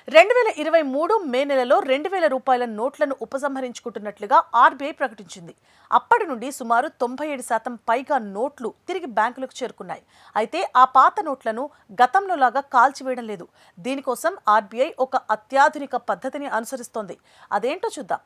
2023 మే నెలలో 2000 రూపాయల నోట్లను ఉపసంహరించుకుంటున్నట్లుగా ఆర్బీఐ ప్రకటించింది. అప్పటి నుండి సుమారు 97% పైగా నోట్లు తిరిగి బ్యాంకులకు చేరుకున్నాయి. అయితే ఆ పాత నోట్లను గతంలో లాగా కాల్చివేయడం లేదు. దీనికోసం ఆర్బీఐ ఒక అత్యాధునిక పద్ధతిని అనుసరిస్తోంది. అదేంటో చూద్దాం.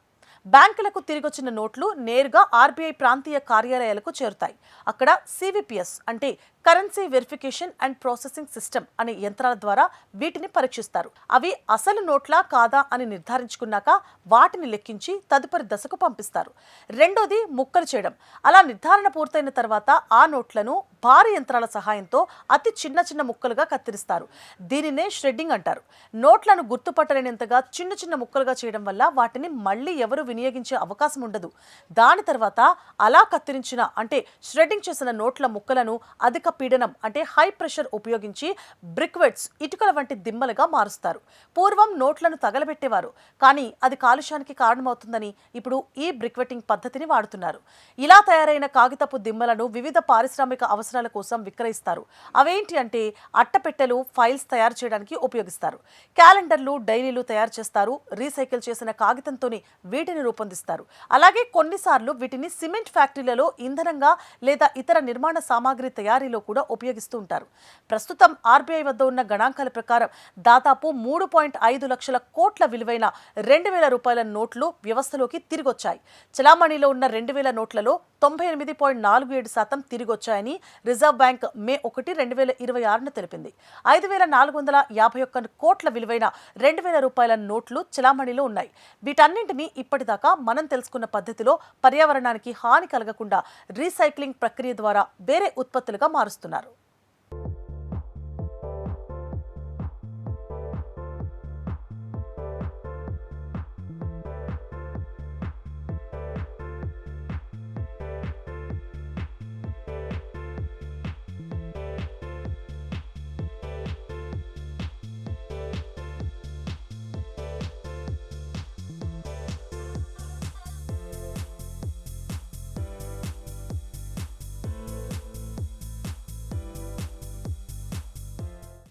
బ్యాంకులకు తిరిగొచ్చిన నోట్లు నేరుగా ఆర్బీఐ ప్రాంతీయ కార్యాలయాలకు చేరుతాయి. అక్కడ సివిపిఎస్ అంటే currency verification and processing system అనే యంత్రాల ద్వారా వీటిని పరీక్షిస్తారు. అవి అసలు నోట్లా కాదా అని నిర్ధారించుకున్నాక వాటిని లెక్కించి తదుపరి దశకు పంపిస్తారు. రెండోది ముక్కలు చేయడం. అలా నిర్ధారణ పూర్తయిన తర్వాత ఆ నోట్లను భారీ యంత్రాల సహాయంతో అతి చిన్న చిన్న ముక్కలుగా కత్తిరిస్తారు. దీనినే ష్రెడ్డింగ్ అంటారు. నోట్లను గుర్తుపట్టలేనంతగా చిన్న చిన్న ముక్కలుగా చేయడం వల్ల వాటిని మళ్లీ ఎవరు వినియోగించే అవకాశం ఉండదు. దాని తర్వాత అలా కత్తిరించిన అంటే ష్రెడ్డింగ్ చేసిన నోట్ల ముక్కలను అధిక పీడనం అంటే హై ప్రెషర్ ఉపయోగించి బ్రిక్వెట్స్ ఇటుకల వంటి దిమ్మలుగా మారుస్తారు. పూర్వం నోట్లను తగలబెట్టేవారు, కానీ అది కాలుష్యానికి కారణమవుతుందని ఇప్పుడు ఈ బ్రిక్వెటింగ్ పద్ధతిని వాడుతున్నారు. ఇలా తయారైన కాగితపు దిమ్మలను వివిధ పారిశ్రామిక అవసరాల కోసం విక్రయిస్తారు. అవేంటి అంటే అట్టపెట్టెలు, ఫైల్స్ తయారు చేయడానికి ఉపయోగిస్తారు. క్యాలెండర్లు, డైరీలు తయారు చేస్తారు. రీసైకిల్ చేసిన కాగితంతోనే వీటిని రూపొందిస్తారు. అలాగే కొన్నిసార్లు వీటిని సిమెంట్ ఫ్యాక్టరీలలో ఇంధనంగా లేదా ఇతర నిర్మాణ సామాగ్రి తయారీలో కూడా ఉపయోగిస్తూ ఉంటారు. ప్రస్తుతం ఆర్బీఐ వద్ద ఉన్న గణాంకాల ప్రకారం దాదాపు 3.5 లక్షల కోట్ల విలువైన 2000 రూపాయల నోట్లు వ్యవస్థలోకి తిరిగొచ్చాయి. చలామణిలో ఉన్న 2000 నోట్లలో 98.47% తిరిగొచ్చాయని రిజర్వ్ బ్యాంక్ మే 1, 2026 తెలిపింది. 5451 కోట్ల విలువైన 2000 రూపాయల నోట్లు చలామణిలో ఉన్నాయి. వీటన్నింటినీ ఇప్పటిదాకా మనం తెలుసుకున్న పద్ధతిలో పర్యావరణానికి హాని కలగకుండా రీసైక్లింగ్ ప్రక్రియ ద్వారా వేరే ఉత్పత్తులుగా మారుస్తున్నారు.